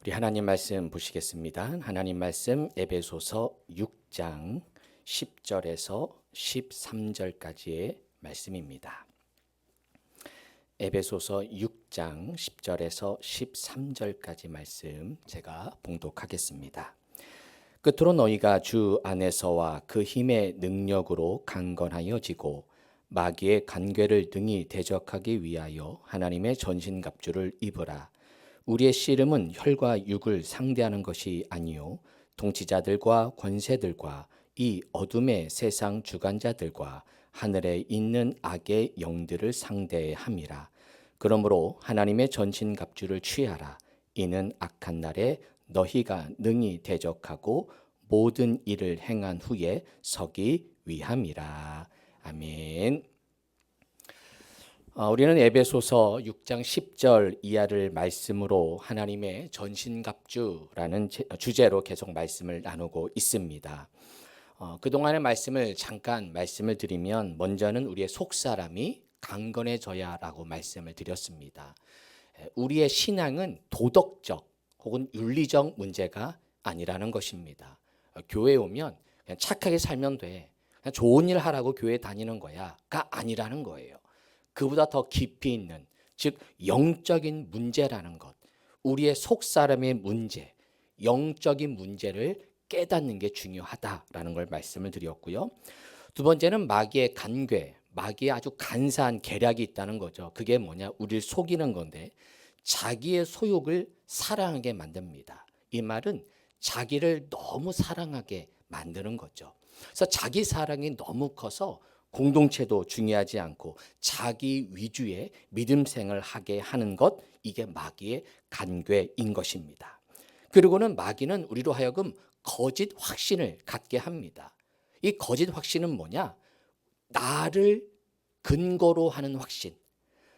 우리 하나님 말씀 보시겠습니다. 하나님 말씀 에베소서 6장 10절에서 13절까지의 말씀입니다. 에베소서 6장 10절에서 13절까지 말씀 제가 봉독하겠습니다. 끝으로 너희가 주 안에서와 그 힘의 능력으로 강건하여지고 마귀의 간궤를 능히 대적하기 위하여 하나님의 전신갑주를 입으라. 우리의 씨름은 혈과 육을 상대하는 것이 아니요 통치자들과 권세들과 이 어둠의 세상 주관자들과 하늘에 있는 악의 영들을 상대함이라. 그러므로 하나님의 전신갑주를 취하라. 이는 악한 날에 너희가 능히 대적하고 모든 일을 행한 후에 서기 위함이라. 아멘. 우리는 에베소서 6장 10절 이하를 말씀으로 하나님의 전신갑주라는 주제로 계속 말씀을 나누고 있습니다. 그동안의 말씀을 잠깐 말씀을 드리면 먼저는 우리의 속사람이 강건해져야라고 말씀을 드렸습니다. 우리의 신앙은 도덕적 혹은 윤리적 문제가 아니라는 것입니다. 교회에 오면 그냥 착하게 살면 돼. 그냥 좋은 일 하라고 교회 다니는 거야가 아니라는 거예요. 그보다 더 깊이 있는, 즉 영적인 문제라는 것, 우리의 속사람의 문제, 영적인 문제를 깨닫는 게 중요하다라는 걸 말씀을 드렸고요. 두 번째는 마귀의 간궤, 마귀의 아주 간사한 계략이 있다는 거죠. 그게 뭐냐? 우리를 속이는 건데 자기의 소욕을 사랑하게 만듭니다. 이 말은 자기를 너무 사랑하게 만드는 거죠. 그래서 자기 사랑이 너무 커서 공동체도 중요하지 않고 자기 위주의 믿음 생활을 하게 하는 것, 이게 마귀의 간궤인 것입니다. 그리고는 마귀는 우리로 하여금 거짓 확신을 갖게 합니다. 이 거짓 확신은 뭐냐? 나를 근거로 하는 확신,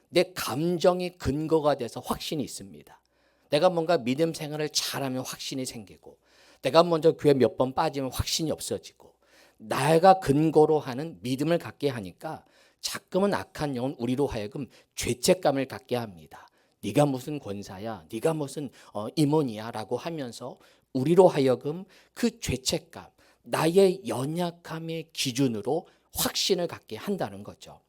내 감정이 근거가 돼서 확신이 있습니다. 내가 뭔가 믿음 생활을 잘하면 확신이 생기고, 내가 먼저 교회 몇 번 빠지면 확신이 없어지고, 내가 근거로 하는 믿음을 갖게 하니까 자꾸만 악한 영은 우리로 하여금 죄책감을 갖게 합니다. 네가 무슨 권사야, 네가 무슨 임원이야 라고 하면서 우리로 하여금 그 죄책감, 나의 연약함의 기준으로 확신을 갖게 한다는 거죠.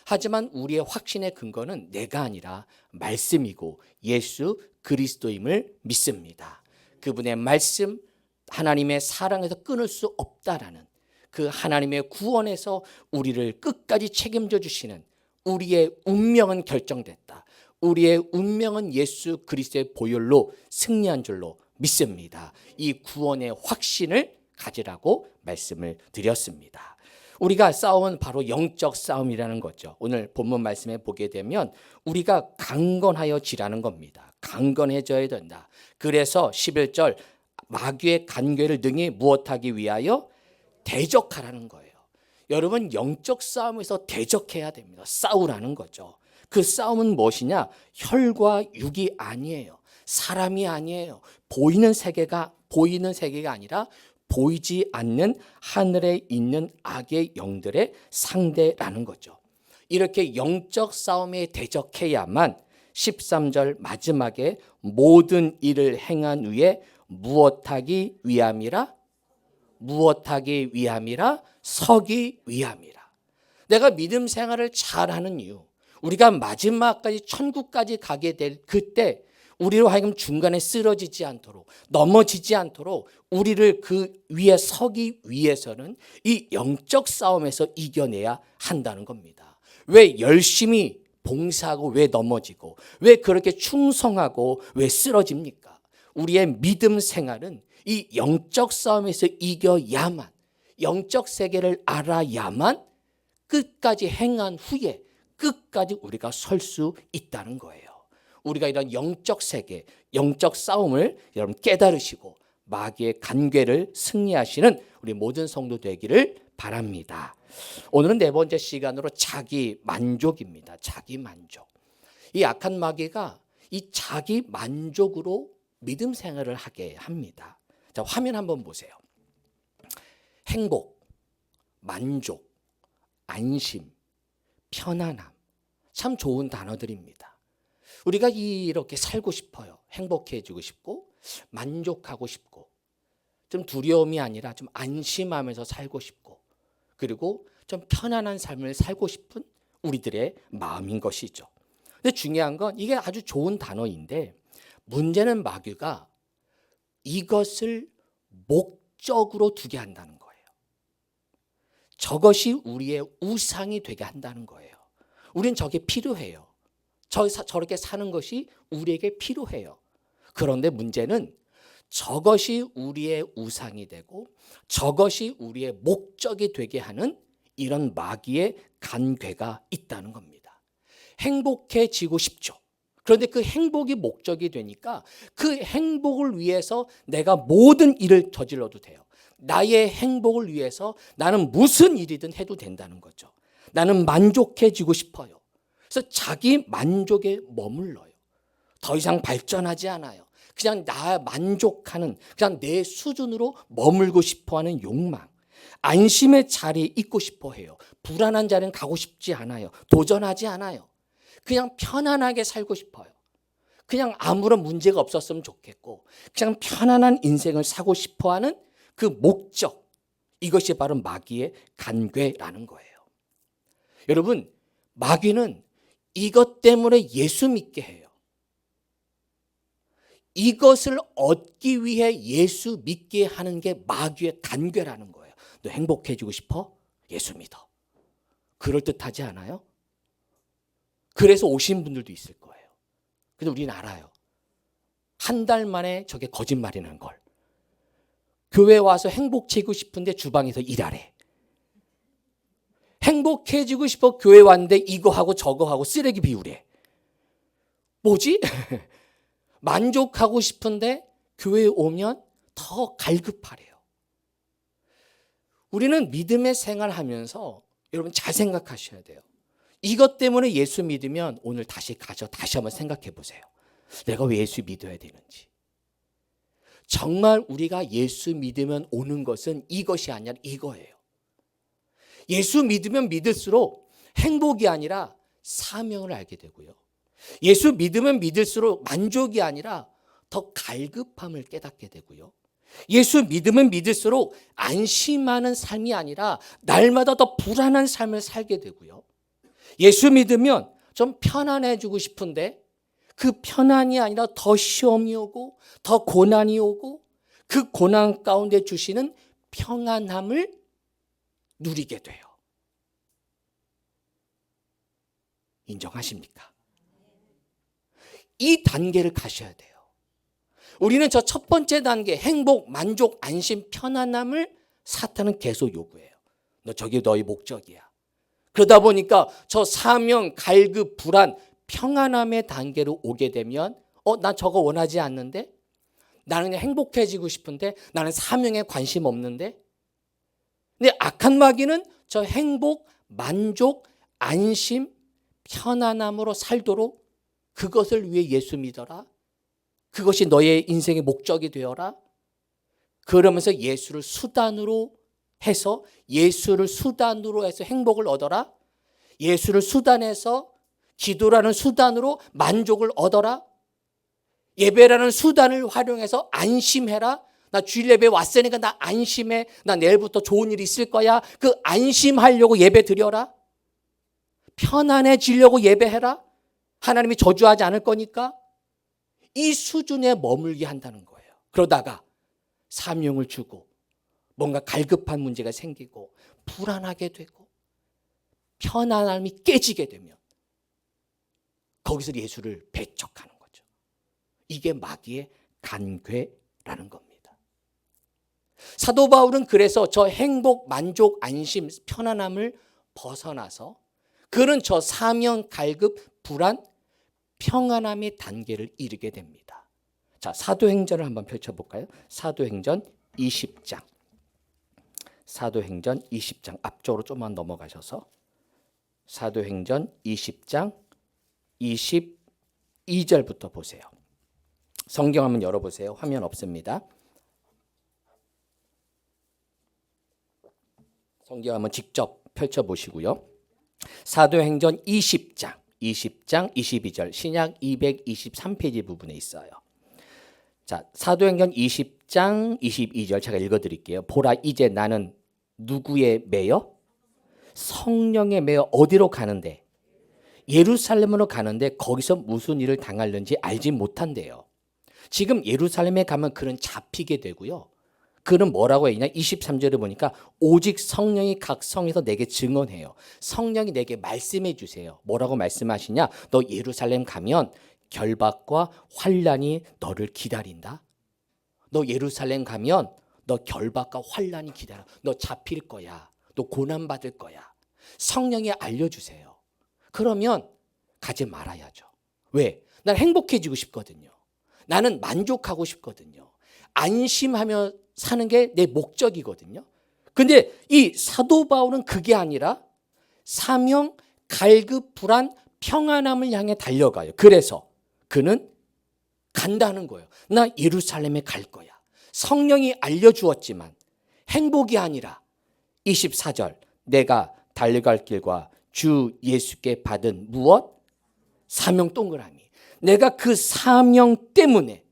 하지만 우리의 확신의 근거는 내가 아니라 말씀이고 예수 그리스도임을 믿습니다. 그분의 말씀, 하나님의 사랑에서 끊을 수 없다라는 그 하나님의 구원에서 우리를 끝까지 책임져 주시는 우리의 운명은 결정됐다. 우리의 운명은 예수 그리스도의 보혈로 승리한 줄로 믿습니다. 이 구원의 확신을 가지라고 말씀을 드렸습니다. 우리가 싸움은 바로 영적 싸움이라는 거죠. 오늘 본문 말씀에 보게 되면 우리가 강건하여지라는 겁니다. 강건해져야 된다. 그래서 11절 마귀의 간궤를 능히 무엇하기 위하여 대적하라는 거예요. 여러분, 영적 싸움에서 대적해야 됩니다. 싸우라는 거죠. 그 싸움은 무엇이냐? 혈과 육이 아니에요. 사람이 아니에요. 보이는 세계가 아니라 보이지 않는 하늘에 있는 악의 영들의 상대라는 거죠. 이렇게 영적 싸움에 대적해야만 13절 마지막에 모든 일을 행한 후에 무엇하기 위함이라? 무엇하기 위함이라? 서기 위함이라. 내가 믿음 생활을 잘하는 이유, 우리가 마지막까지 천국까지 가게 될 그때 우리로 하여금 중간에 쓰러지지 않도록, 넘어지지 않도록 우리를 그 위에 서기 위해서는 이 영적 싸움에서 이겨내야 한다는 겁니다. 왜 열심히 봉사하고 왜 넘어지고, 왜 그렇게 충성하고 왜 쓰러집니까? 우리의 믿음 생활은 이 영적 싸움에서 이겨야만, 영적 세계를 알아야만 끝까지 행한 후에 끝까지 우리가 설 수 있다는 거예요. 우리가 이런 영적 세계, 영적 싸움을 여러분 깨달으시고 마귀의 간궤를 승리하시는 우리 모든 성도 되기를 바랍니다. 오늘은 네 번째 시간으로 자기 만족입니다. 자기 만족. 이 악한 마귀가 이 자기 만족으로 믿음 생활을 하게 합니다. 자, 화면 한번 보세요. 행복, 만족, 안심, 편안함. 참 좋은 단어들입니다. 우리가 이렇게 살고 싶어요. 행복해지고 싶고 만족하고 싶고 좀 두려움이 아니라 좀 안심하면서 살고 싶고 그리고 좀 편안한 삶을 살고 싶은 우리들의 마음인 것이죠. 근데 중요한 건 이게 아주 좋은 단어인데 문제는 마귀가 이것을 목적으로 두게 한다는 거예요. 저것이 우리의 우상이 되게 한다는 거예요. 우린 저게 필요해요. 저렇게 사는 것이 우리에게 필요해요. 그런데 문제는 저것이 우리의 우상이 되고 저것이 우리의 목적이 되게 하는 이런 마귀의 간괴가 있다는 겁니다. 행복해지고 싶죠. 그런데 그 행복이 목적이 되니까 그 행복을 위해서 내가 모든 일을 저질러도 돼요. 나의 행복을 위해서 나는 무슨 일이든 해도 된다는 거죠. 나는 만족해지고 싶어요. 그래서 자기 만족에 머물러요. 더 이상 발전하지 않아요. 그냥 나 만족하는 그냥 내 수준으로 머물고 싶어하는 욕망. 안심의 자리에 있고 싶어 해요. 불안한 자리는 가고 싶지 않아요. 도전하지 않아요. 그냥 편안하게 살고 싶어요. 그냥 아무런 문제가 없었으면 좋겠고 그냥 편안한 인생을 사고 싶어하는 그 목적. 이것이 바로 마귀의 간괴라는 거예요. 여러분, 마귀는 이것 때문에 예수 믿게 해요. 이것을 얻기 위해 예수 믿게 하는 게 마귀의 간괴라는 거예요. 너 행복해지고 싶어? 예수 믿어. 그럴듯하지 않아요? 그래서 오신 분들도 있을 거예요. 근데 우리는 알아요. 한 달 만에 저게 거짓말이라는 걸. 교회 와서 행복해지고 싶은데 주방에서 일하래. 행복해지고 싶어 교회 왔는데 이거 하고 저거 하고 쓰레기 비우래. 뭐지? 만족하고 싶은데 교회에 오면 더 갈급하래요. 우리는 믿음의 생활하면서 여러분 잘 생각하셔야 돼요. 이것 때문에 예수 믿으면 오늘 다시 한번 생각해 보세요. 내가 왜 예수 믿어야 되는지. 정말 우리가 예수 믿으면 오는 것은 이것이 아니라 이거예요. 예수 믿으면 믿을수록 행복이 아니라 사명을 알게 되고요. 예수 믿으면 믿을수록 만족이 아니라 더 갈급함을 깨닫게 되고요. 예수 믿으면 믿을수록 안심하는 삶이 아니라 날마다 더 불안한 삶을 살게 되고요. 예수 믿으면 좀 편안해지고 싶은데 그 편안이 아니라 더 시험이 오고 더 고난이 오고 그 고난 가운데 주시는 평안함을 누리게 돼요. 인정하십니까? 이 단계를 가셔야 돼요. 우리는 저 첫 번째 단계 행복, 만족, 안심, 편안함을 사탄은 계속 요구해요. 저게 너의 목적이야. 그러다 보니까 저 사명, 갈급, 불안, 평안함의 단계로 오게 되면 난 저거 원하지 않는데? 나는 그냥 행복해지고 싶은데? 나는 사명에 관심 없는데? 근데 악한 마귀는 저 행복, 만족, 안심, 편안함으로 살도록 그것을 위해 예수 믿어라. 그것이 너의 인생의 목적이 되어라. 그러면서 예수를 수단으로 해서 행복을 얻어라. 예수를 수단해서 기도라는 수단으로 만족을 얻어라. 예배라는 수단을 활용해서 안심해라. 나 주일 예배 왔으니까 나 안심해. 나 내일부터 좋은 일이 있을 거야. 그 안심하려고 예배 드려라. 편안해지려고 예배해라. 하나님이 저주하지 않을 거니까. 이 수준에 머물게 한다는 거예요. 그러다가 사명을 주고 뭔가 갈급한 문제가 생기고 불안하게 되고 편안함이 깨지게 되면 거기서 예수를 배척하는 거죠. 이게 마귀의 간괴라는 겁니다. 사도 바울은 그래서 저 행복, 만족, 안심, 편안함을 벗어나서 그는 저 사명, 갈급, 불안, 평안함의 단계를 이르게 됩니다. 자, 사도행전을 한번 펼쳐볼까요? 사도행전 20장. 사도행전 20장 앞쪽으로 좀만 넘어가셔서 사도행전 20장 22절부터 보세요. 성경 한번 열어보세요. 화면 없습니다. 성경 한번 직접 펼쳐보시고요. 사도행전 20장 20장 22절 신약 223페이지 부분에 있어요. 자, 사도행전 20장 22절 제가 읽어드릴게요. 보라 이제 나는 누구에 매여? 성령에 매여 어디로 가는데? 예루살렘으로 가는데 거기서 무슨 일을 당하는지 알지 못한대요. 지금 예루살렘에 가면 그는 잡히게 되고요. 그는 뭐라고 했냐? 23절에 보니까 오직 성령이 각 성에서 내게 증언해요. 성령이 내게 말씀해 주세요. 뭐라고 말씀하시냐? 너 예루살렘 가면 결박과 환란이 너를 기다린다. 너 예루살렘 가면 너 결박과 환란이 기다려. 너 잡힐 거야. 너 고난 받을 거야. 성령이 알려주세요. 그러면 가지 말아야죠. 왜? 난 행복해지고 싶거든요. 나는 만족하고 싶거든요. 안심하며 사는 게 내 목적이거든요. 근데 이 사도 바울은 그게 아니라 사명, 갈급, 불안, 평안함을 향해 달려가요. 그래서 그는 간다는 거예요. 나 예루살렘에 갈 거야. 성령이 알려주었지만 행복이 아니라 24절 내가 달려갈 길과 주 예수께 받은 무엇? 사명 동그라미. 내가 그 사명 때문에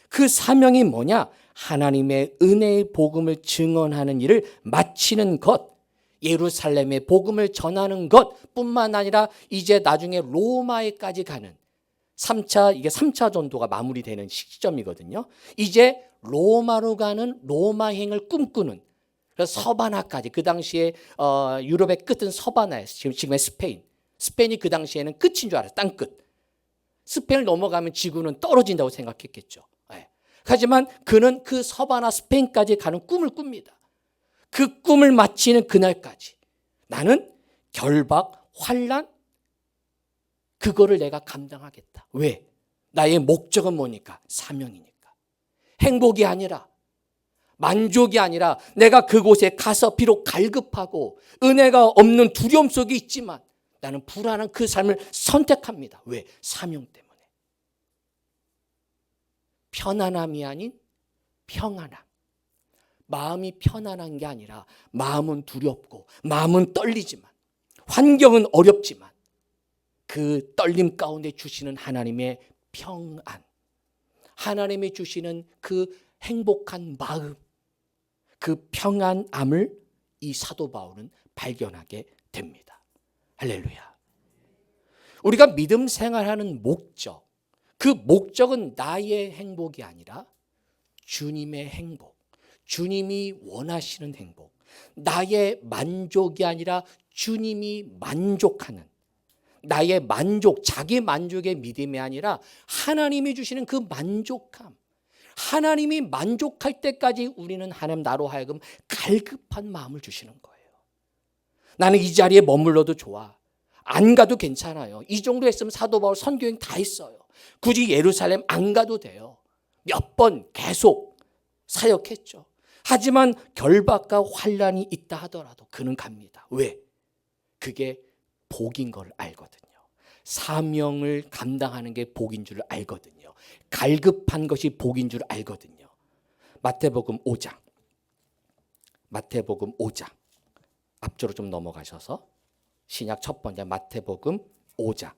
그 사명이 뭐냐? 하나님의 은혜의 복음을 증언하는 일을 마치는 것, 예루살렘의 복음을 전하는 것뿐만 아니라 이제 나중에 로마에까지 가는 3차 전도가 마무리되는 시점이거든요. 이제 로마로 가는 로마행을 꿈꾸는 그래서 서바나까지 그 당시에 유럽의 끝은 서바나였어요. 지금의 스페인이 그 당시에는 끝인 줄 알았어요. 땅끝. 스페인을 넘어가면 지구는 떨어진다고 생각했겠죠. 하지만 그는 그 서바나 스페인까지 가는 꿈을 꿉니다. 그 꿈을 마치는 그날까지 나는 결박, 환란 그거를 내가 감당하겠다. 왜? 나의 목적은 뭐니까? 사명이니까. 행복이 아니라 만족이 아니라 내가 그곳에 가서 비록 갈급하고 은혜가 없는 두려움 속에 있지만 나는 불안한 그 삶을 선택합니다. 왜? 사명 때문에. 편안함이 아닌 평안함. 마음이 편안한 게 아니라 마음은 두렵고 마음은 떨리지만 환경은 어렵지만 그 떨림 가운데 주시는 하나님의 평안. 하나님이 주시는 그 행복한 마음. 그 평안함을 이 사도 바울은 발견하게 됩니다. 할렐루야. 우리가 믿음 생활하는 목적, 그 목적은 나의 행복이 아니라 주님의 행복, 주님이 원하시는 행복, 나의 만족이 아니라 주님이 만족하는 나의 만족, 자기 만족의 믿음이 아니라 하나님이 주시는 그 만족함, 하나님이 만족할 때까지 우리는 하나님 나로 하여금 갈급한 마음을 주시는 거예요. 나는 이 자리에 머물러도 좋아. 안 가도 괜찮아요. 이 정도 했으면 사도 바울 선교행 다 했어요. 굳이 예루살렘 안 가도 돼요. 몇 번 계속 사역했죠. 하지만 결박과 환란이 있다 하더라도 그는 갑니다. 왜? 그게 복인 걸 알거든요. 사명을 감당하는 게 복인 줄 알거든요. 갈급한 것이 복인 줄 알거든요. 마태복음 5장. 앞쪽으로 좀 넘어가셔서 신약 첫 번째 마태복음 5장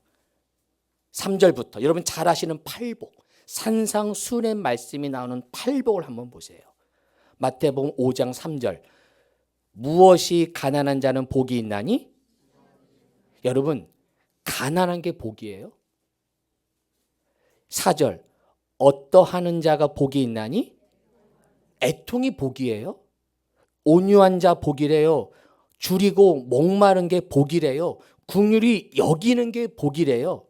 3절부터 여러분 잘 아시는 팔복, 산상수훈의 말씀이 나오는 팔복을 한번 보세요. 마태복음 5장 3절. 무엇이 가난한 자는 복이 있나니? 여러분 가난한 게 복이에요? 4절. 어떠하는 자가 복이 있나니? 애통이 복이에요? 온유한 자 복이래요. 줄이고 목마른 게 복이래요. 긍휼히 여기는 게 복이래요.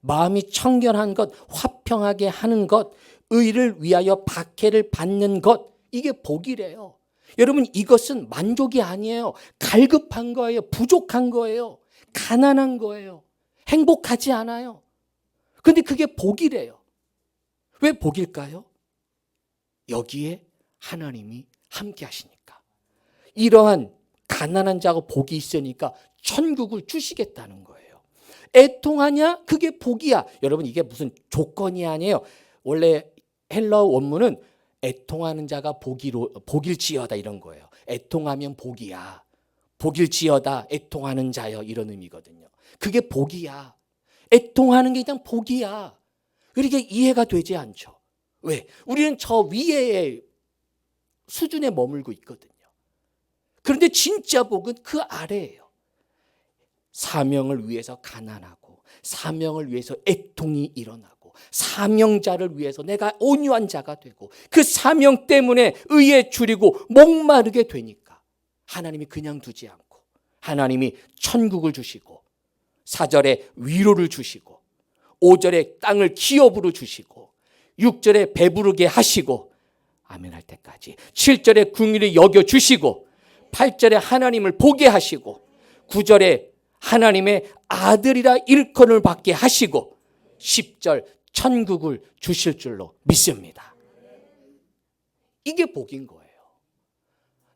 마음이 청결한 것, 화평하게 하는 것, 의를 위하여 박해를 받는 것, 이게 복이래요. 여러분 이것은 만족이 아니에요. 갈급한 거예요. 부족한 거예요. 가난한 거예요. 행복하지 않아요. 그런데 그게 복이래요. 왜 복일까요? 여기에 하나님이 함께 하시니까. 이러한 가난한 자가 복이 있으니까 천국을 주시겠다는 거예요. 애통하냐? 그게 복이야. 여러분 이게 무슨 조건이 아니에요. 원래 헬라어 원문은 애통하는 자가 복일지어다 이런 거예요. 애통하면 복이야. 복일지어다 애통하는 자여 이런 의미거든요. 그게 복이야. 애통하는 게 그냥 복이야. 그렇게 이해가 되지 않죠. 왜? 우리는 저 위의 수준에 머물고 있거든요. 그런데 진짜 복은 그 아래예요. 사명을 위해서 가난하고, 사명을 위해서 애통이 일어나고, 사명자를 위해서 내가 온유한 자가 되고, 그 사명 때문에 의에 줄이고 목마르게 되니까 하나님이 그냥 두지 않고, 하나님이 천국을 주시고, 4절에 위로를 주시고, 5절에 땅을 기업으로 주시고, 6절에 배부르게 하시고, 아멘 할 때까지 7절에 긍휼히 여겨주시고, 8절에 하나님을 보게 하시고, 9절에 하나님의 아들이라 일컬음을 받게 하시고, 10절 천국을 주실 줄로 믿습니다. 이게 복인 거예요.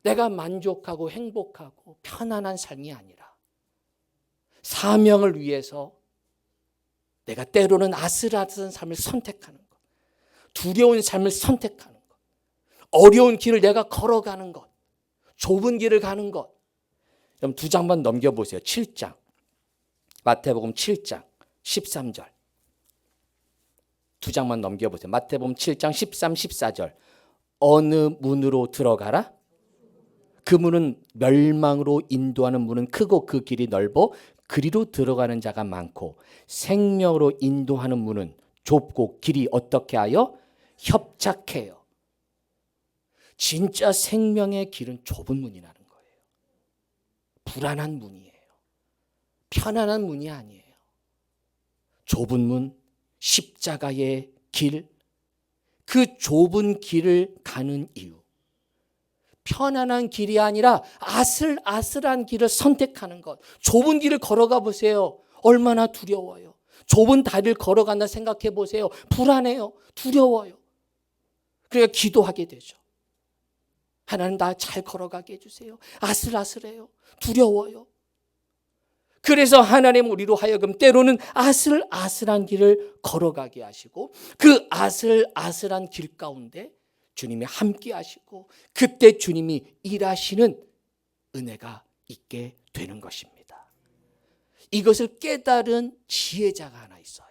내가 만족하고 행복하고 편안한 삶이 아니라 사명을 위해서 내가 때로는 아슬아슬한 삶을 선택하는 것, 두려운 삶을 선택하는 것, 어려운 길을 내가 걸어가는 것, 좁은 길을 가는 것. 그럼 2장만 넘겨보세요. 7장. 마태복음 7장 13절. 2장만 넘겨보세요. 마태복음 7장 13, 14절. 어느 문으로 들어가라? 그 문은 멸망으로 인도하는 문은 크고 그 길이 넓어 그리로 들어가는 자가 많고, 생명으로 인도하는 문은 좁고 길이 어떻게 하여? 협착해요. 진짜 생명의 길은 좁은 문이라는 거예요. 불안한 문이에요. 편안한 문이 아니에요. 좁은 문, 십자가의 길, 그 좁은 길을 가는 이유. 편안한 길이 아니라 아슬아슬한 길을 선택하는 것. 좁은 길을 걸어가 보세요. 얼마나 두려워요. 좁은 다리를 걸어간다 생각해 보세요. 불안해요. 두려워요. 그러니까 기도하게 되죠. 하나님 나 잘 걸어가게 해주세요. 아슬아슬해요. 두려워요. 그래서 하나님 우리로 하여금 때로는 아슬아슬한 길을 걸어가게 하시고, 그 아슬아슬한 길 가운데 주님이 함께 하시고, 그때 주님이 일하시는 은혜가 있게 되는 것입니다. 이것을 깨달은 지혜자가 하나 있어요.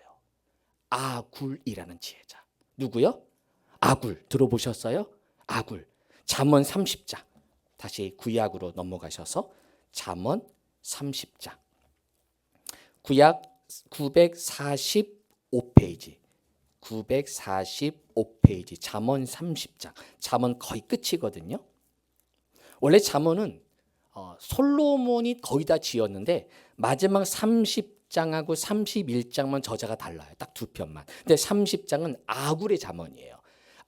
아굴이라는 지혜자. 누구요? 아굴. 들어보셨어요? 아굴. 잠언 30장. 다시 구약으로 넘어가셔서 잠언 30장. 구약 945페이지. 945페이지. 잠언 30장. 잠언 거의 끝이거든요. 원래 잠언은 솔로몬이 거의 다 지었는데 마지막 30장하고 31장만 저자가 달라요. 딱 2편만. 근데 30장은 아굴의 잠언이에요.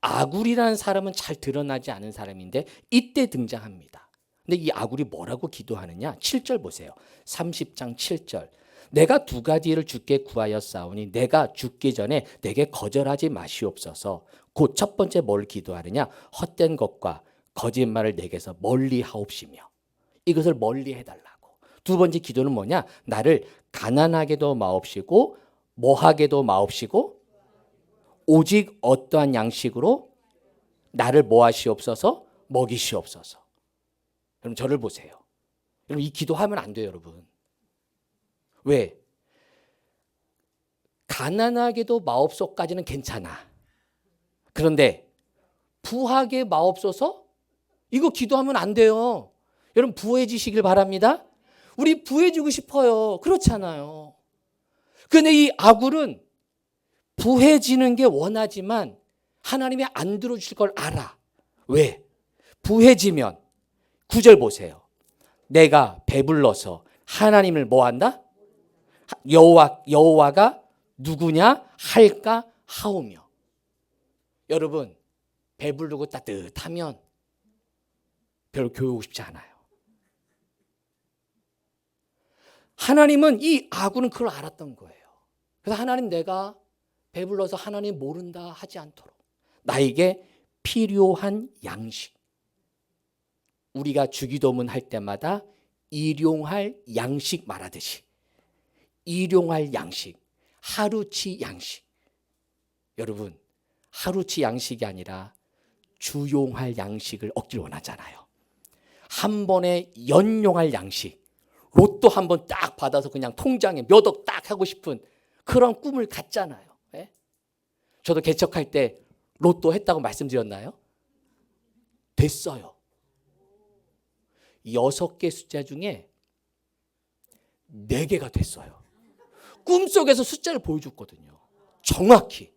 아굴이라는 사람은 잘 드러나지 않은 사람인데 이때 등장합니다. 근데 이 아굴이 뭐라고 기도하느냐? 7절 보세요. 30장 7절. 내가 2가지를 주께 구하였사오니 내가 죽기 전에 내게 거절하지 마시옵소서. 곧 첫 번째 뭘 기도하느냐? 헛된 것과 거짓말을 내게서 멀리 하옵시며. 이것을 멀리 해달라고. 2번째 기도는 뭐냐? 나를 가난하게도 마옵시고 뭐하게도 마옵시고 오직 어떠한 양식으로 나를 뭐하시옵소서? 먹이시옵소서. 여러분 저를 보세요. 여러분 이 기도하면 안 돼요, 여러분. 왜? 가난하게도 마옵소까지는 괜찮아. 그런데 부하게 마옵소서? 이거 기도하면 안 돼요. 여러분 부해지시길 바랍니다. 우리 부해지고 싶어요. 그렇잖아요. 근데 이 아굴은 부해지는 게 원하지만 하나님이 안 들어주실 걸 알아. 왜? 부해지면 9절 보세요. 내가 배불러서 하나님을 뭐한다? 여호와가 누구냐 할까 하오며. 여러분 배부르고 따뜻하면 별로 교회 오고 싶지 않아요. 하나님은 이 아굴은 그걸 알았던 거예요. 그래서 하나님 내가 배불러서 하나님 모른다 하지 않도록 나에게 필요한 양식, 우리가 주기도문 할 때마다 일용할 양식 말하듯이 일용할 양식, 하루치 양식. 여러분 하루치 양식이 아니라 주용할 양식을 얻길 원하잖아요. 한 번에 연용할 양식, 로또 한 번 딱 받아서 그냥 통장에 몇 억 딱 하고 싶은 그런 꿈을 갖잖아요. 예? 저도 개척할 때 로또 했다고 말씀드렸나요? 됐어요. 6개 숫자 중에 4개가 됐어요. 꿈속에서 숫자를 보여줬거든요. 정확히.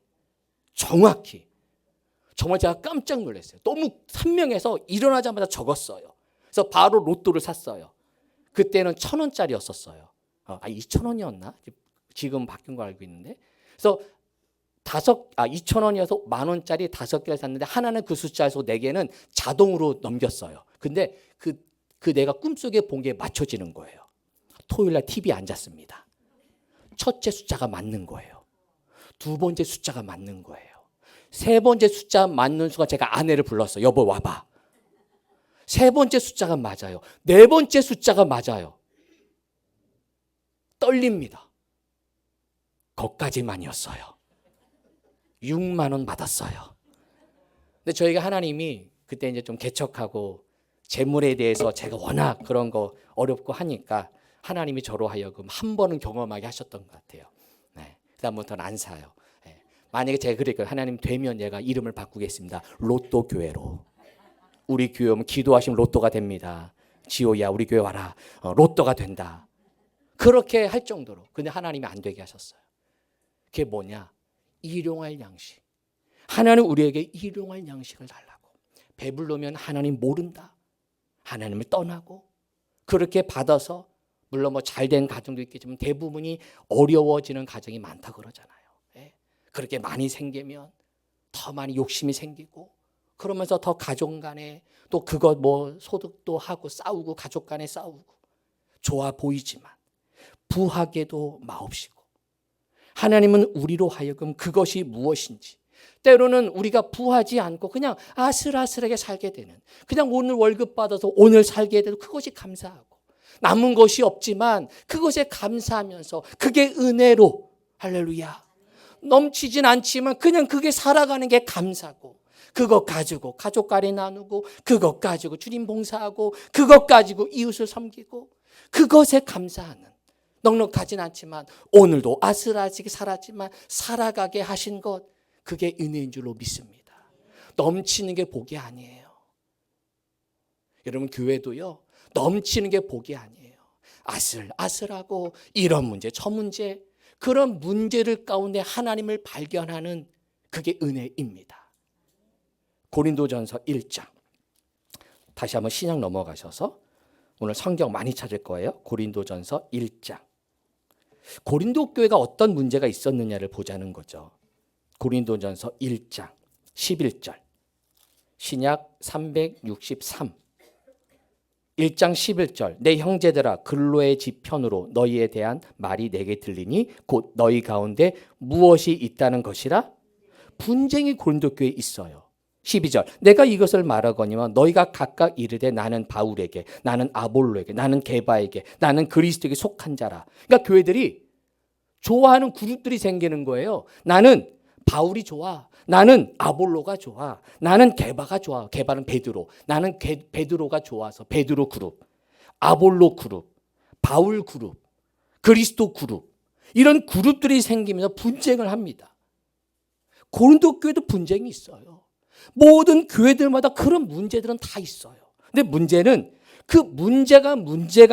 정말 제가 깜짝 놀랐어요. 너무 선명해서 일어나자마자 적었어요. 그래서 바로 로또를 샀어요. 그때는 1,000원짜리였었어요. 2,000원이었나? 지금 바뀐 거 알고 있는데. 그래서 2,000원이어서 10,000원짜리 5개를 샀는데 하나는 그 숫자에서 4개는 자동으로 넘겼어요. 근데 그 내가 꿈속에 본 게 맞춰지는 거예요. 토요일날 TV에 앉았습니다. 첫째 숫자가 맞는 거예요. 두 번째 숫자가 맞는 거예요. 세 번째 숫자 맞는 순간 제가 아내를 불렀어요. 여보 와봐. 세 번째 숫자가 맞아요. 네 번째 숫자가 맞아요. 떨립니다. 거기까지만이었어요. 6만 원 받았어요. 근데 저희가 하나님이 그때 이제 좀 개척하고 재물에 대해서 제가 워낙 그런 거 어렵고 하니까 하나님이 저로 하여금 한 번은 경험하게 하셨던 것 같아요. 네. 그다음부터는 안 사요. 네. 만약에 제가 그랬거든요. 하나님 되면 얘가 이름을 바꾸겠습니다. 로또 교회로. 우리 교회 오면 기도하시면 로또가 됩니다. 지호야 우리 교회 와라. 로또가 된다. 그렇게 할 정도로. 근데 하나님이 안 되게 하셨어요. 그게 뭐냐? 일용할 양식. 하나님 우리에게 일용할 양식을 달라고. 배불르면 하나님 모른다. 하나님을 떠나고 그렇게 받아서 물론 뭐 잘된 가정도 있겠지만 대부분이 어려워지는 가정이 많다 그러잖아요. 예? 그렇게 많이 생기면 더 많이 욕심이 생기고 그러면서 더 가족 간에 또 그것 뭐 소득도 하고 싸우고 가족 간에 싸우고 좋아 보이지만 부하게도 마옵시고 하나님은 우리로 하여금 그것이 무엇인지 때로는 우리가 부하지 않고 그냥 아슬아슬하게 살게 되는 그냥 오늘 월급 받아서 오늘 살게 돼도 그것이 감사하고 남은 것이 없지만 그것에 감사하면서 그게 은혜로 할렐루야 넘치진 않지만 그냥 그게 살아가는 게 감사고 그것 가지고 가족 간에 나누고 그것 가지고 주님 봉사하고 그것 가지고 이웃을 섬기고 그것에 감사하는 넉넉하진 않지만 오늘도 아슬아슬하게 살았지만 살아가게 하신 것 그게 은혜인 줄로 믿습니다. 넘치는 게 복이 아니에요. 여러분 교회도요 넘치는 게 복이 아니에요. 아슬아슬하고 이런 문제 저 문제 그런 문제를 가운데 하나님을 발견하는 그게 은혜입니다. 고린도전서 1장 다시 한번 신약 넘어가셔서 오늘 성경 많이 찾을 거예요. 고린도전서 1장 고린도 교회가 어떤 문제가 있었느냐를 보자는 거죠. 고린도전서 1장 11절 신약 363 1장 11절 내 형제들아 근로의 지편으로 너희에 대한 말이 내게 들리니 곧 너희 가운데 무엇이 있다는 것이라 분쟁이 고린도 교회에 있어요. 12절 내가 이것을 말하거니와 너희가 각각 이르되 나는 바울에게 나는 아볼로에게 나는 게바에게 나는 그리스도에게 속한 자라. 그러니까 교회들이 좋아하는 그룹들이 생기는 거예요. 나는 바울이 좋아. 나는 아볼로가 좋아. 나는 게바가 좋아. 게바는 베드로. 나는 베드로가 좋아서 베드로 그룹, 아볼로 그룹, 바울 그룹, 그리스도 그룹. 이런 그룹들이 생기면서 분쟁을 합니다. 고린도 교회도 분쟁이 있어요. 모든 교회들마다 그런 문제들은 다 있어요. 근데 문제는 그 문제가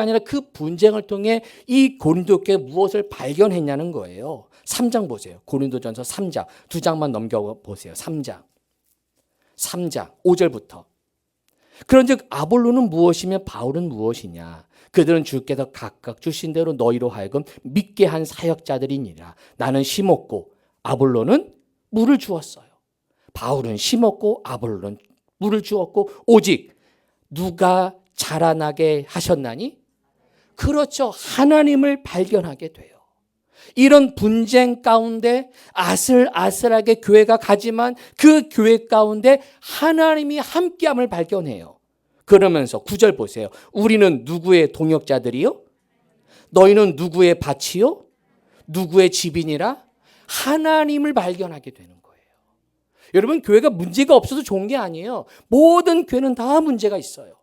아니라 그 분쟁을 통해 이 고린도 교회 무엇을 발견했냐는 거예요. 3장 보세요. 고린도전서 3장. 2장만 넘겨보세요. 3장 5절부터. 그런즉 아볼로는 무엇이며 바울은 무엇이냐. 그들은 주께서 각각 주신 대로 너희로 하여금 믿게 한 사역자들이니라. 나는 심었고 아볼로는 물을 주었어요. 바울은 심었고 아볼로는 물을 주었고 오직 누가 자라나게 하셨나니? 그렇죠. 하나님을 발견하게 돼요. 이런 분쟁 가운데 아슬아슬하게 교회가 가지만 그 교회 가운데 하나님이 함께함을 발견해요. 그러면서 9절 보세요. 우리는 누구의 동역자들이요? 너희는 누구의 밭이요? 누구의 집이니라? 하나님을 발견하게 되는 거예요. 여러분 교회가 문제가 없어서 좋은 게 아니에요. 모든 교회는 다 문제가 있어요.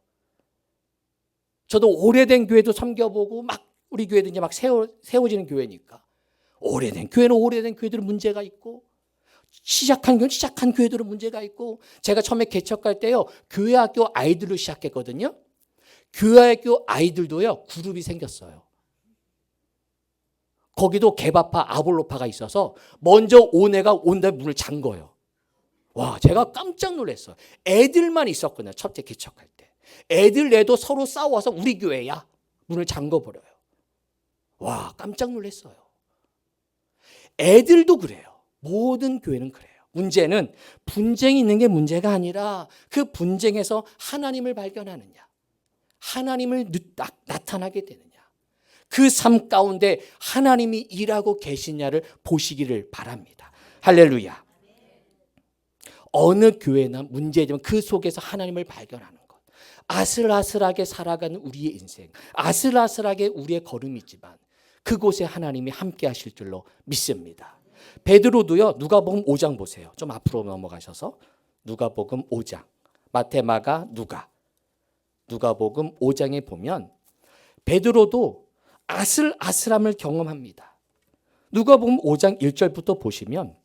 저도 오래된 교회도 섬겨보고 막 우리 교회도 이제 막 세워지는 교회니까 오래된 교회들은 문제가 있고, 시작한 교회들은 문제가 있고, 제가 처음에 개척할 때요, 교회학교 아이들로 시작했거든요. 교회학교 아이들도요, 그룹이 생겼어요. 거기도 개바파, 아볼로파가 있어서 먼저 온 애가 온 다음에 문을 잠 거예요. 와, 제가 깜짝 놀랐어요. 애들만 있었거든요, 첫째 개척할 때. 애들 내도 서로 싸워서 우리 교회야. 문을 잠궈버려요. 와, 깜짝 놀랐어요. 애들도 그래요. 모든 교회는 그래요. 문제는 분쟁이 있는 게 문제가 아니라 그 분쟁에서 하나님을 발견하느냐, 하나님을 나타나게 되느냐, 그 삶 가운데 하나님이 일하고 계시냐를 보시기를 바랍니다. 할렐루야. 어느 교회나 문제지만 그 속에서 하나님을 발견하는 것. 아슬아슬하게 살아가는 우리의 인생, 아슬아슬하게 우리의 걸음이지만 그곳에 하나님이 함께 하실 줄로 믿습니다. 베드로도요, 누가복음 5장 보세요. 좀 앞으로 넘어가셔서 누가복음 5장, 마태마가 누가복음 5장에 보면 베드로도 아슬아슬함을 경험합니다. 누가복음 5장 1절부터 보시면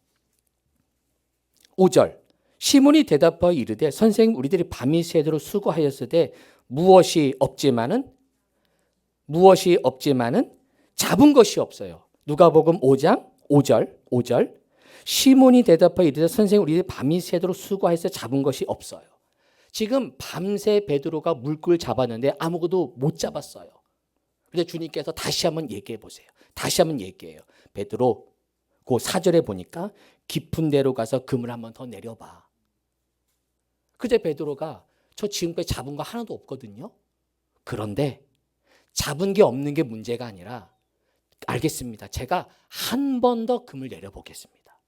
5절, 시몬이 대답하여 이르되 선생님, 우리들이 밤이 새도록 수고하였으되 무엇이 없지만은 잡은 것이 없어요. 누가복음 5장 5절, 시몬이 대답하여 이르되 선생님, 우리들이 밤이 새도록 수고하여서 잡은 것이 없어요. 지금 밤새 베드로가 물고기를 잡았는데 아무것도 못 잡았어요. 그래서 주님께서 다시 한번 얘기해 보세요. 다시 한번 얘기해요. 베드로, 그 4절에 보니까 깊은 데로 가서 그물 한번 더 내려봐. 그제 베드로가 저 지금까지 잡은 거 하나도 없거든요. 그런데 잡은 게 없는 게 문제가 아니라, 알겠습니다, 제가 한 번 더 그물 내려보겠습니다.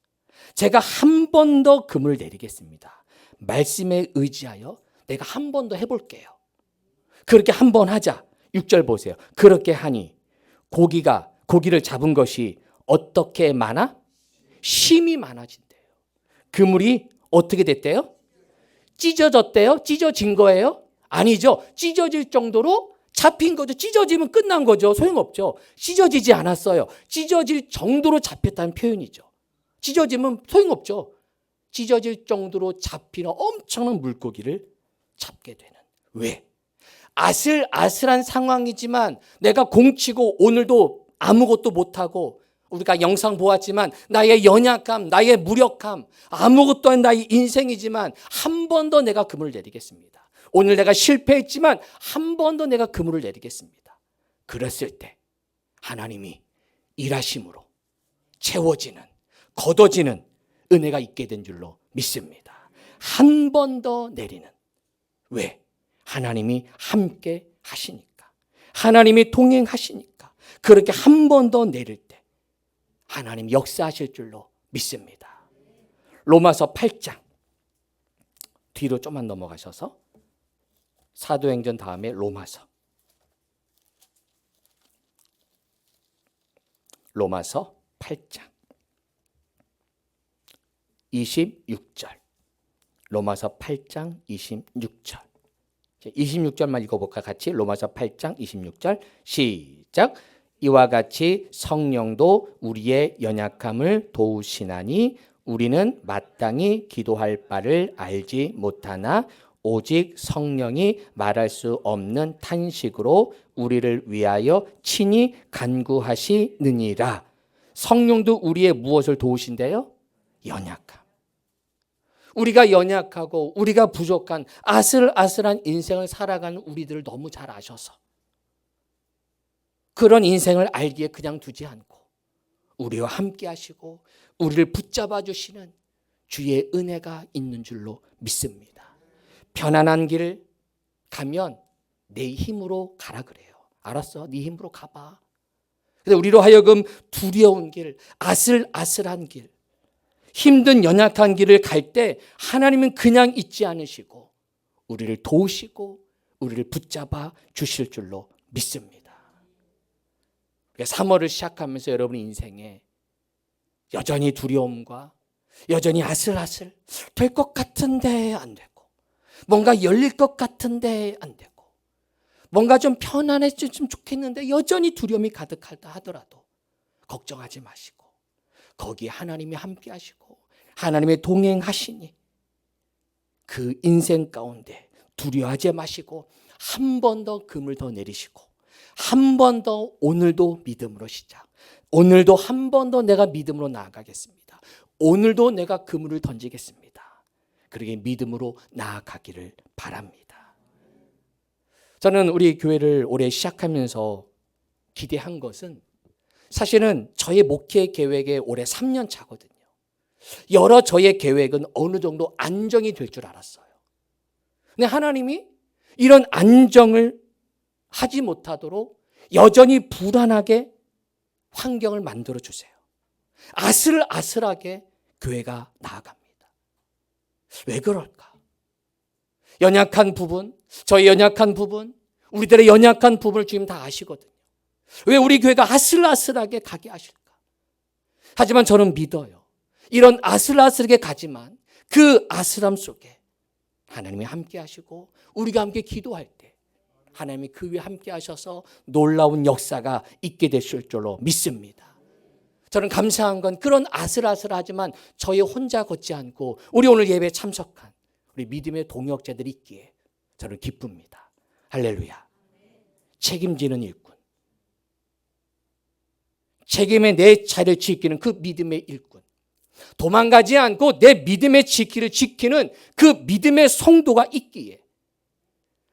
제가 한 번 더 그물 내리겠습니다. 말씀에 의지하여 내가 한 번 더 해볼게요. 그렇게 한 번 하자. 6절 보세요. 그렇게 하니 고기를 잡은 것이 어떻게 많아? 심이 많아진대요. 그물이 어떻게 됐대요? 찢어졌대요? 찢어진 거예요? 아니죠. 찢어질 정도로 잡힌 거죠. 찢어지면 끝난 거죠. 소용없죠. 찢어지지 않았어요. 찢어질 정도로 잡혔다는 표현이죠. 찢어지면 소용없죠. 찢어질 정도로 잡히는 엄청난 물고기를 잡게 되는. 왜? 아슬아슬한 상황이지만 내가 공치고 오늘도 아무것도 못하고, 우리가 영상 보았지만 나의 연약함, 나의 무력함, 아무것도 아닌 나의 인생이지만 한 번 더 내가 그물을 내리겠습니다. 오늘 내가 실패했지만 한 번 더 내가 그물을 내리겠습니다. 그랬을 때 하나님이 일하심으로 채워지는, 걷어지는 은혜가 있게 된 줄로 믿습니다. 한 번 더 내리는. 왜? 하나님이 함께 하시니까, 하나님이 동행하시니까. 그렇게 한 번 더 내릴 때 하나님 역사하실 줄로 믿습니다. 로마서 8장 뒤로 좀만 넘어가셔서 사도행전 다음에 로마서 8장 26절. 로마서 8장 26절. 26절만 읽어볼까 같이? 로마서 8장 26절 시작. 이와 같이 성령도 우리의 연약함을 도우시나니 우리는 마땅히 기도할 바를 알지 못하나 오직 성령이 말할 수 없는 탄식으로 우리를 위하여 친히 간구하시느니라. 성령도 우리의 무엇을 도우신대요? 연약함. 우리가 연약하고 우리가 부족한 아슬아슬한 인생을 살아가는 우리들을 너무 잘 아셔서 그런 인생을 알기에 그냥 두지 않고 우리와 함께 하시고 우리를 붙잡아 주시는 주의 은혜가 있는 줄로 믿습니다. 편안한 길을 가면 내 힘으로 가라 그래요. 알았어, 네 힘으로 가봐. 그래서 우리로 하여금 두려운 길, 아슬아슬한 길, 힘든 연약한 길을 갈 때 하나님은 그냥 있지 않으시고 우리를 도우시고 우리를 붙잡아 주실 줄로 믿습니다. 3월을 시작하면서 여러분 인생에 여전히 두려움과 여전히 아슬아슬 될 것 같은데 안 되고, 뭔가 열릴 것 같은데 안 되고, 뭔가 좀 편안해졌으면 좋겠는데 여전히 두려움이 가득하다 하더라도 걱정하지 마시고 거기에 하나님이 함께 하시고 하나님의 동행하시니 그 인생 가운데 두려워하지 마시고 한 번 더 금을 더 내리시고 한 번 더 오늘도 믿음으로 시작. 오늘도 한 번 더 내가 믿음으로 나아가겠습니다. 오늘도 내가 그물을 던지겠습니다. 그렇게 믿음으로 나아가기를 바랍니다. 저는 우리 교회를 올해 시작하면서 기대한 것은 사실은 저의 목회 계획에 올해 3년 차거든요. 여러 저의 계획은 어느 정도 안정이 될 줄 알았어요. 근데 하나님이 이런 안정을 하지 못하도록 여전히 불안하게 환경을 만들어 주세요. 아슬아슬하게 교회가 나아갑니다. 왜 그럴까? 연약한 부분, 저의 연약한 부분, 우리들의 연약한 부분을 주님 다 아시거든요. 왜 우리 교회가 아슬아슬하게 가게 하실까? 하지만 저는 믿어요. 이런 아슬아슬하게 가지만 그 아슬함 속에 하나님이 함께 하시고 우리가 함께 기도할 때 하나님이 그 위에 함께 하셔서 놀라운 역사가 있게 되실 줄로 믿습니다. 저는 감사한 건 그런 아슬아슬하지만 저희 혼자 걷지 않고 우리 오늘 예배에 참석한 우리 믿음의 동역자들이 있기에 저는 기쁩니다. 할렐루야. 책임지는 일꾼. 책임의 내 차를 지키는 그 믿음의 일꾼. 도망가지 않고 내 믿음의 지키를 지키는 그 믿음의 성도가 있기에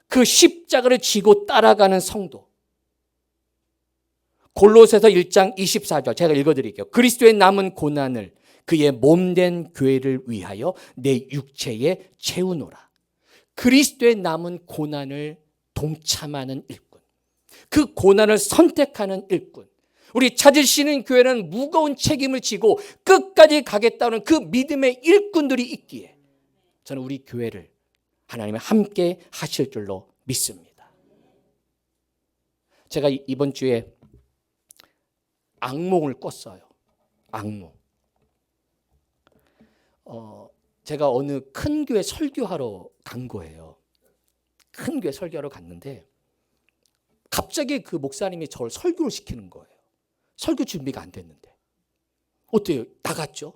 그 십자가를 지고 따라가는 성도. 골로새서 1장 24절 제가 읽어드릴게요. 그리스도의 남은 고난을 그의 몸된 교회를 위하여 내 육체에 채우노라. 그리스도의 남은 고난을 동참하는 일꾼. 그 고난을 선택하는 일꾼. 우리 찾으시는 교회는 무거운 책임을 지고 끝까지 가겠다는 그 믿음의 일꾼들이 있기에 저는 우리 교회를 하나님이 함께 하실 줄로 믿습니다. 제가 이번 주에 악몽을 꿨어요. 악몽. 제가 어느 큰 교회 설교하러 간 거예요. 큰 교회 설교하러 갔는데 갑자기 그 목사님이 저를 설교를 시키는 거예요. 설교 준비가 안 됐는데. 어때요? 나갔죠?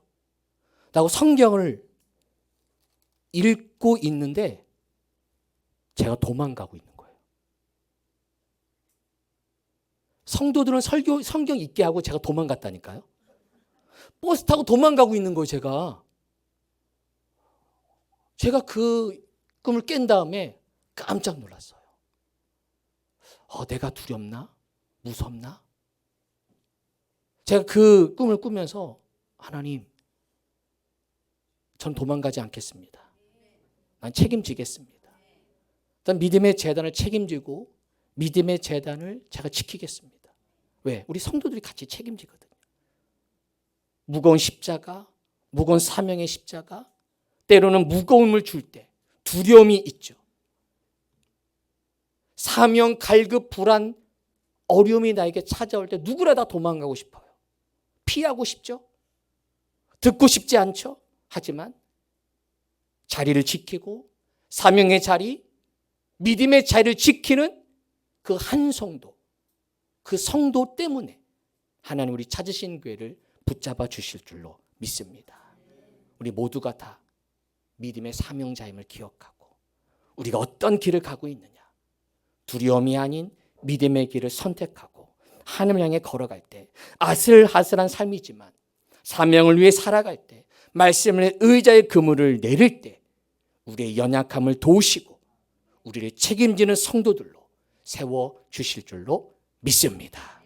나하고 성경을 읽고 있는데 제가 도망가고 있는 거예요. 성도들은 성경 읽게 하고 제가 도망갔다니까요. 버스 타고 도망가고 있는 거예요, 제가 그 꿈을 깬 다음에 깜짝 놀랐어요. 내가 두렵나? 무섭나? 제가 그 꿈을 꾸면서 하나님, 전 도망가지 않겠습니다. 난 책임지겠습니다. 난 믿음의 재단을 책임지고 믿음의 재단을 제가 지키겠습니다. 왜? 우리 성도들이 같이 책임지거든요. 무거운 십자가, 무거운 사명의 십자가, 때로는 무거움을 줄 때 두려움이 있죠. 사명, 갈급, 불안, 어려움이 나에게 찾아올 때 누구나 다 도망가고 싶어요. 피하고 싶죠? 듣고 싶지 않죠? 하지만 자리를 지키고 사명의 자리, 믿음의 자리를 지키는 그 한 성도, 그 성도 때문에 하나님 우리 찾으신 교회를 붙잡아 주실 줄로 믿습니다. 우리 모두가 다 믿음의 사명자임을 기억하고 우리가 어떤 길을 가고 있느냐, 두려움이 아닌 믿음의 길을 선택하고 하늘을 향해 걸어갈 때 아슬아슬한 삶이지만 사명을 위해 살아갈 때 말씀의 의자의 그물을 내릴 때 우리의 연약함을 도우시고 우리를 책임지는 성도들로 세워주실 줄로 믿습니다.